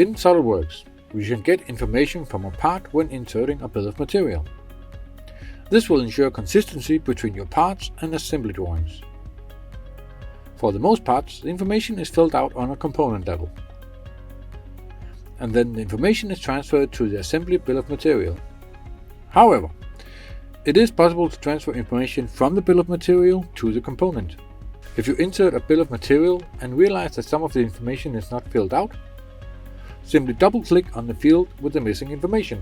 In SOLIDWORKS, we can get information from a part when inserting a bill of material. This will ensure consistency between your parts and assembly drawings. For the most parts, the information is filled out on a component level, and then the information is transferred to the assembly bill of material. However, it is possible to transfer information from the bill of material to the component. If you insert a bill of material and realize that some of the information is not filled out, simply double-click on the field with the missing information.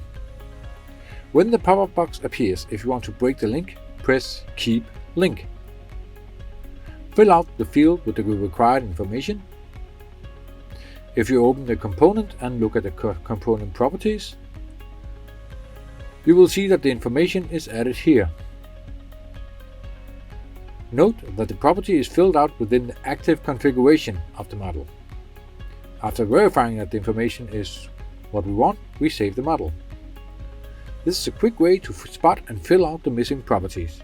When the pop-up box appears, if you want to break the link, press Keep Link. Fill out the field with the required information. If you open the component and look at the component properties, you will see that the information is added here. Note that the property is filled out within the active configuration of the model. After verifying that the information is what we want, we save the model. This is a quick way to spot and fill out the missing properties.